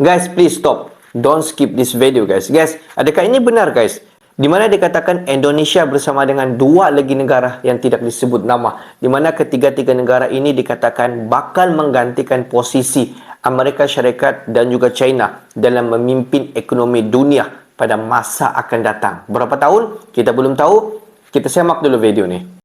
Guys, please stop. Don't skip this video, guys. Guys, adakah ini benar, guys? Di mana dikatakan Indonesia bersama dengan dua lagi negara yang tidak disebut nama. Di mana ketiga-tiga negara ini dikatakan bakal menggantikan posisi Amerika Syarikat dan juga China dalam memimpin ekonomi dunia pada masa akan datang. Berapa tahun? Kita belum tahu. Kita semak dulu video ni.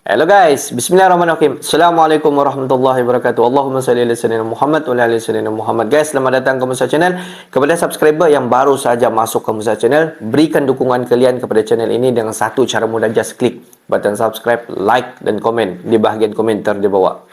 Hello guys, bismillahirrahmanirrahim. Assalamualaikum warahmatullahi wabarakatuh. Allahumma salli ala sayyidina Muhammad wa ala sayyidina Muhammad. Guys, selamat datang ke Musa Channel. Kepada subscriber yang baru saja masuk ke Musa Channel, berikan dukungan kalian kepada channel ini dengan satu cara mudah, just klik button subscribe, like dan komen di bahagian komentar di bawah.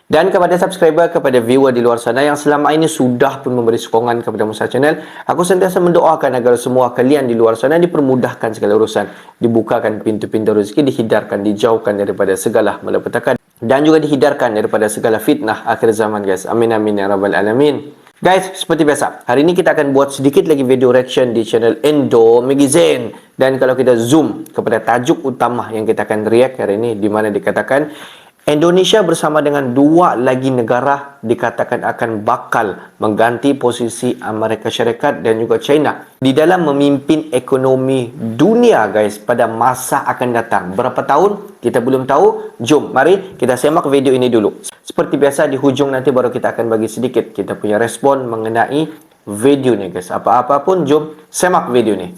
Dan kepada subscriber, kepada viewer di luar sana yang selama ini sudah pun memberi sokongan kepada Musa Channel, aku sentiasa mendoakan agar semua kalian di luar sana dipermudahkan segala urusan, dibukakan pintu-pintu rezeki, dihindarkan, dijauhkan daripada segala malapetaka, dan juga dihindarkan daripada segala fitnah akhir zaman, guys. Amin amin ya rabbal alamin. Guys, seperti biasa, hari ini kita akan buat sedikit lagi video reaction di channel Indo Magazine. Dan kalau kita zoom kepada tajuk utama yang kita akan react hari ini, di mana dikatakan Indonesia bersama dengan dua lagi negara dikatakan akan bakal mengganti posisi Amerika Syarikat dan juga China di dalam memimpin ekonomi dunia, guys, pada masa akan datang. Berapa tahun? Kita belum tahu. Jom, mari kita semak video ini dulu. Seperti biasa, di hujung nanti baru kita akan bagi sedikit kita punya respon mengenai video ni, guys. Apa-apa pun, jom semak video ni.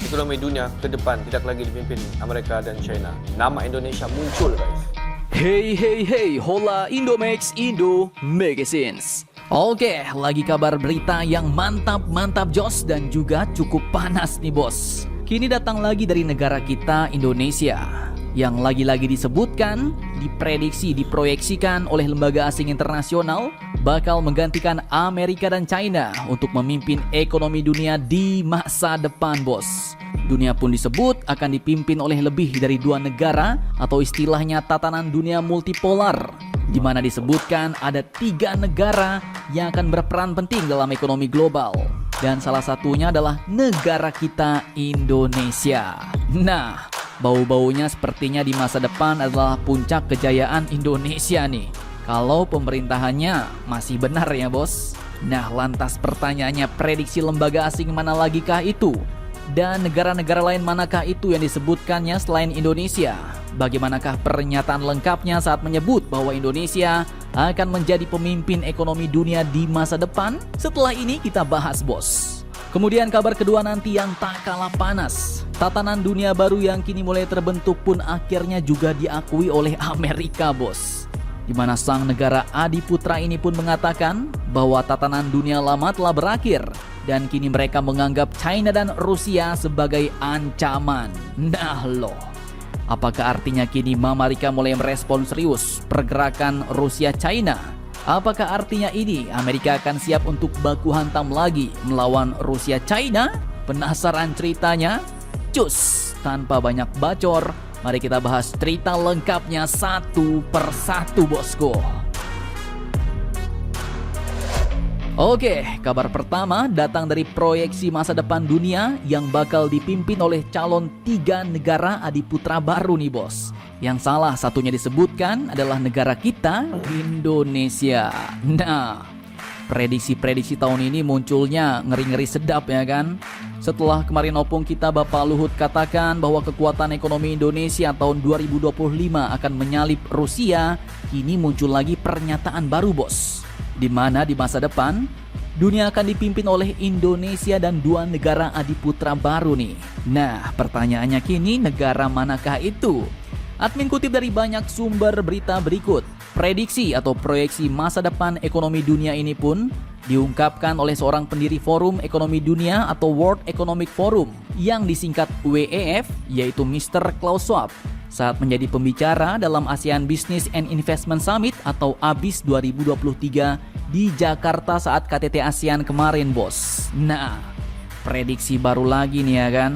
Ekonomi dunia ke depan tidak lagi dipimpin Amerika dan China. Nama Indonesia muncul, guys. Hey, hola Indomax, Indo Magazines. Oke, lagi kabar berita yang mantap jos dan juga cukup panas nih, bos. Kini datang lagi dari negara kita, Indonesia, yang lagi-lagi disebutkan, diprediksi, diproyeksikan oleh lembaga asing internasional bakal menggantikan Amerika dan China untuk memimpin ekonomi dunia di masa depan, bos. Dunia pun disebut akan dipimpin oleh lebih dari dua negara atau istilahnya tatanan dunia multipolar, di mana disebutkan ada tiga negara yang akan berperan penting dalam ekonomi global. Dan salah satunya adalah negara kita, Indonesia. Nah, bau-baunya sepertinya di masa depan adalah puncak kejayaan Indonesia nih, kalau pemerintahannya masih benar ya, bos. Nah, lantas pertanyaannya, prediksi lembaga asing mana lagi kah itu? Dan negara-negara lain manakah itu yang disebutkannya selain Indonesia? Bagaimanakah pernyataan lengkapnya saat menyebut bahwa Indonesia akan menjadi pemimpin ekonomi dunia di masa depan? Setelah ini kita bahas, bos. Kemudian kabar kedua nanti yang tak kalah panas. Tatanan dunia baru yang kini mulai terbentuk pun akhirnya juga diakui oleh Amerika, bos. Di mana sang negara adiputra ini pun mengatakan bahwa tatanan dunia lama telah berakhir dan kini mereka menganggap China dan Rusia sebagai ancaman. Nah loh, apakah artinya kini Amerika mulai merespon serius pergerakan Rusia-China? Apakah artinya ini Amerika akan siap untuk baku hantam lagi melawan Rusia-China? Penasaran ceritanya? Cus, tanpa banyak bacor, mari kita bahas cerita lengkapnya satu persatu, bosku. Oke, kabar pertama datang dari proyeksi masa depan dunia yang bakal dipimpin oleh calon tiga negara adiputra baru nih, bos. Yang salah satunya disebutkan adalah negara kita, Indonesia. Nah, prediksi-prediksi tahun ini munculnya ngeri-ngeri sedap ya kan? Setelah kemarin opung kita Bapak Luhut katakan bahwa kekuatan ekonomi Indonesia tahun 2025 akan menyalip Rusia, kini muncul lagi pernyataan baru, bos. Di mana di masa depan dunia akan dipimpin oleh Indonesia dan dua negara adiputra baru nih. Nah, pertanyaannya kini negara manakah itu? Admin kutip dari banyak sumber berita berikut. Prediksi atau proyeksi masa depan ekonomi dunia ini pun diungkapkan oleh seorang pendiri Forum Ekonomi Dunia atau World Economic Forum yang disingkat WEF, yaitu Mr. Klaus Schwab, saat menjadi pembicara dalam ASEAN Business and Investment Summit atau ABIS 2023 di Jakarta saat KTT ASEAN kemarin, bos. Nah, prediksi baru lagi nih ya kan?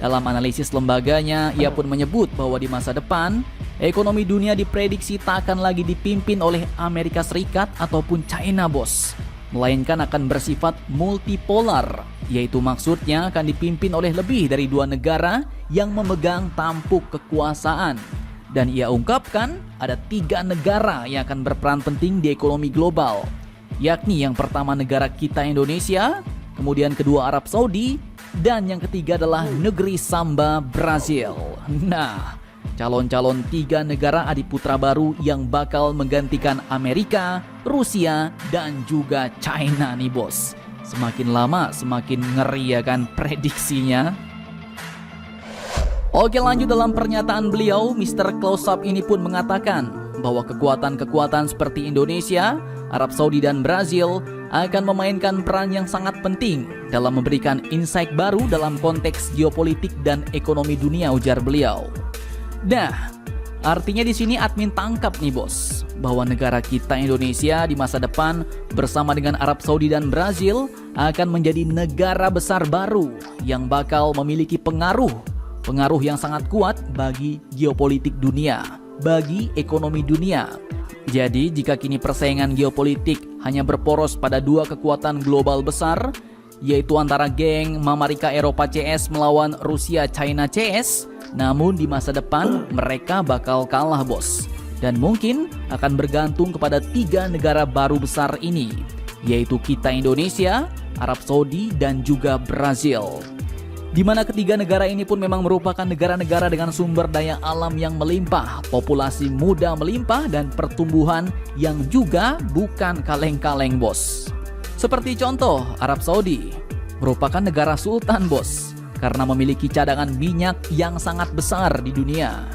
Dalam analisis lembaganya, ia pun menyebut bahwa di masa depan, ekonomi dunia diprediksi tak akan lagi dipimpin oleh Amerika Serikat ataupun China, bos. Melainkan akan bersifat multipolar, yaitu maksudnya akan dipimpin oleh lebih dari 2 negara yang memegang tampuk kekuasaan. Dan ia ungkapkan ada 3 negara yang akan berperan penting di ekonomi global, yakni yang pertama negara kita Indonesia, kemudian kedua Arab Saudi, dan yang ketiga adalah negeri Samba Brazil. Nah, calon-calon 3 negara adiputra baru yang bakal menggantikan Amerika, Rusia, dan juga China nih bos. Semakin lama semakin ngeri ya kan prediksinya. Oke, lanjut dalam pernyataan beliau, Mr. Close-Up ini pun mengatakan bahwa kekuatan-kekuatan seperti Indonesia, Arab Saudi, dan Brazil akan memainkan peran yang sangat penting dalam memberikan insight baru dalam konteks geopolitik dan ekonomi dunia, ujar beliau. Nah, artinya di sini admin tangkap nih bos, bahwa negara kita Indonesia di masa depan bersama dengan Arab Saudi dan Brazil akan menjadi negara besar baru yang bakal memiliki pengaruh yang sangat kuat bagi geopolitik dunia, bagi ekonomi dunia. Jadi jika kini persaingan geopolitik hanya berporos pada 2 kekuatan global besar, yaitu antara geng Mamarika Eropa CS melawan Rusia China CS, namun di masa depan mereka bakal kalah bos. Dan mungkin akan bergantung kepada 3 negara baru besar ini, yaitu kita Indonesia, Arab Saudi, dan juga Brazil. Di mana ketiga negara ini pun memang merupakan negara-negara dengan sumber daya alam yang melimpah, populasi muda melimpah, dan pertumbuhan yang juga bukan kaleng-kaleng bos. Seperti contoh, Arab Saudi merupakan negara sultan bos, karena memiliki cadangan minyak yang sangat besar di dunia.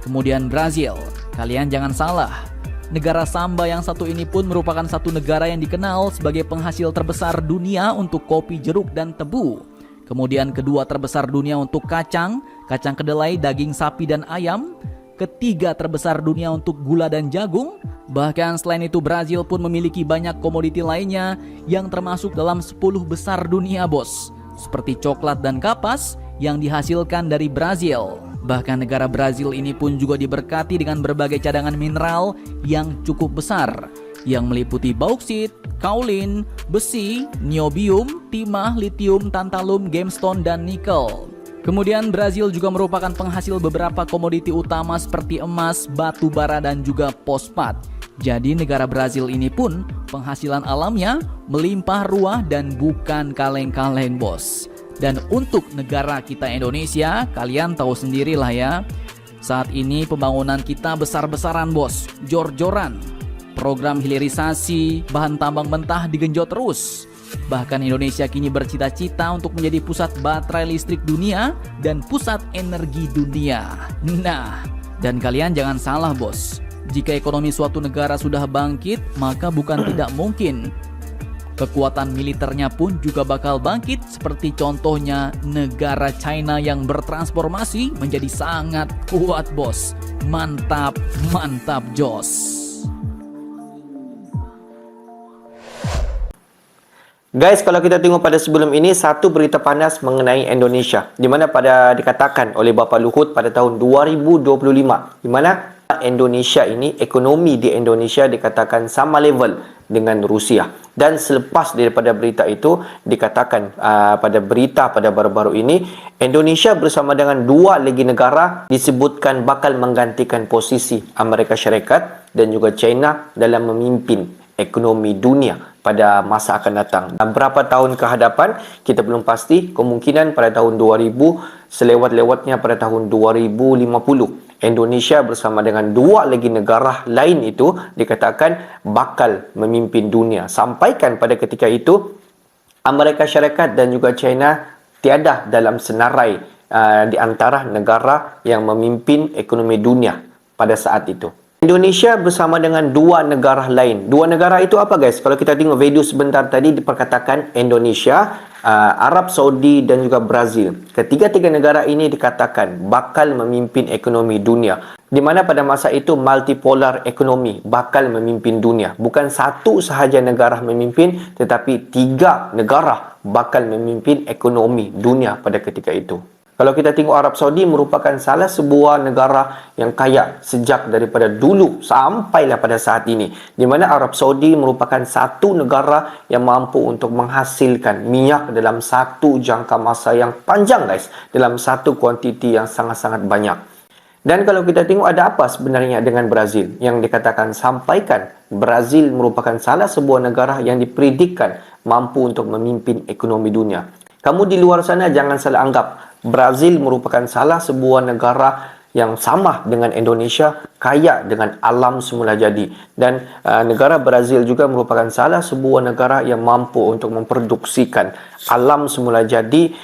Kemudian Brazil, kalian jangan salah, negara Samba yang satu ini pun merupakan satu negara yang dikenal sebagai penghasil terbesar dunia untuk kopi, jeruk, dan tebu. Kemudian kedua terbesar dunia untuk kacang kedelai, daging sapi, dan ayam. Ketiga terbesar dunia untuk gula dan jagung. Bahkan selain itu Brazil pun memiliki banyak komoditi lainnya yang termasuk dalam 10 besar dunia bos, seperti coklat dan kapas yang dihasilkan dari Brazil. Bahkan negara Brazil ini pun juga diberkati dengan berbagai cadangan mineral yang cukup besar, yang meliputi bauksit, kaolin, besi, niobium, timah, litium, tantalum, gemstone, dan nikel. Kemudian Brazil juga merupakan penghasil beberapa komoditi utama seperti emas, batu bara, dan juga fosfat. Jadi negara Brazil ini pun penghasilan alamnya melimpah ruah dan bukan kaleng-kaleng bos. Dan untuk negara kita Indonesia, kalian tahu sendirilah ya, saat ini pembangunan kita besar-besaran bos, jor-joran. Program hilirisasi bahan tambang mentah digenjot terus. Bahkan Indonesia kini bercita-cita untuk menjadi pusat baterai listrik dunia dan pusat energi dunia. Nah, dan kalian jangan salah bos, jika ekonomi suatu negara sudah bangkit, maka bukan tidak mungkin kekuatan militernya pun juga bakal bangkit, seperti contohnya negara China yang bertransformasi menjadi sangat kuat bos. Mantap, mantap jos. Guys, kalau kita tengok pada sebelum ini, satu berita panas mengenai Indonesia, di mana pada dikatakan oleh Bapak Luhut pada tahun 2025, di mana Indonesia ini, ekonomi di Indonesia dikatakan sama level dengan Rusia. Dan selepas daripada berita itu, dikatakan pada berita pada baru-baru ini, Indonesia bersama dengan 2 lagi negara disebutkan bakal menggantikan posisi Amerika Syarikat dan juga China dalam memimpin ekonomi dunia pada masa akan datang. Berapa tahun ke hadapan kita belum pasti, kemungkinan pada tahun 2000, selewat-lewatnya pada tahun 2050 Indonesia bersama dengan 2 lagi negara lain itu dikatakan bakal memimpin dunia. Sampaikan pada ketika itu Amerika Syarikat dan juga China tiada dalam senarai di antara negara yang memimpin ekonomi dunia pada saat itu. Indonesia bersama dengan 2 negara lain. 2 negara itu apa guys? Kalau kita tengok video sebentar tadi diperkatakan Indonesia, Arab Saudi dan juga Brazil. Ketiga-tiga negara ini dikatakan bakal memimpin ekonomi dunia. Di mana pada masa itu multipolar ekonomi bakal memimpin dunia. Bukan satu sahaja negara memimpin, tetapi 3 negara bakal memimpin ekonomi dunia pada ketika itu. Kalau kita tengok Arab Saudi merupakan salah sebuah negara yang kaya sejak daripada dulu sampailah pada saat ini. Di mana Arab Saudi merupakan satu negara yang mampu untuk menghasilkan minyak dalam satu jangka masa yang panjang guys. Dalam satu kuantiti yang sangat-sangat banyak. Dan kalau kita tengok ada apa sebenarnya dengan Brazil yang dikatakan sampaikan Brazil merupakan salah sebuah negara yang dipredikkan mampu untuk memimpin ekonomi dunia. Kamu di luar sana jangan salah anggap Brazil merupakan salah sebuah negara yang sama dengan Indonesia, kaya dengan alam semula jadi. Dan negara Brazil juga merupakan salah sebuah negara yang mampu untuk memproduksikan alam semula jadi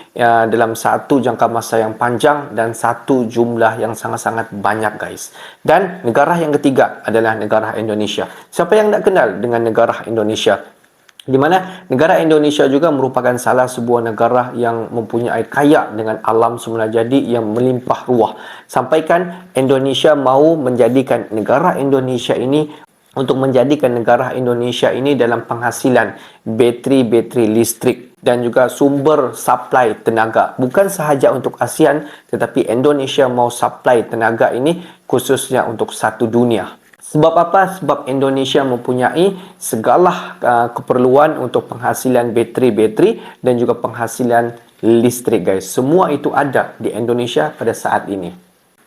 dalam satu jangka masa yang panjang dan satu jumlah yang sangat-sangat banyak guys. Dan negara yang ketiga adalah negara Indonesia. Siapa yang tak kenal dengan negara Indonesia? Di mana negara Indonesia juga merupakan salah sebuah negara yang mempunyai kaya dengan alam semula jadi yang melimpah ruah. Sampaikan Indonesia mahu menjadikan negara Indonesia ini untuk menjadikan negara Indonesia ini dalam penghasilan bateri listrik dan juga sumber supply tenaga. Bukan sahaja untuk ASEAN tetapi Indonesia mahu supply tenaga ini khususnya untuk satu dunia. Sebab apa? Sebab Indonesia mempunyai segala keperluan untuk penghasilan bateri dan juga penghasilan listrik guys. Semua itu ada di Indonesia pada saat ini.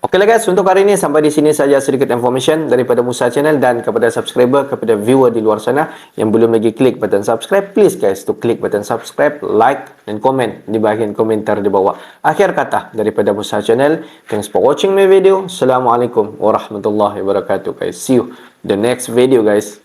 Okeylah guys, untuk hari ini sampai di sini saja sedikit information daripada Musa Channel, dan kepada subscriber, kepada viewer di luar sana yang belum lagi klik button subscribe, please guys to klik button subscribe, like dan komen di bahagian komentar di bawah. Akhir kata daripada Musa Channel, thanks for watching my video. Assalamualaikum warahmatullahi wabarakatuh guys. See you the next video guys.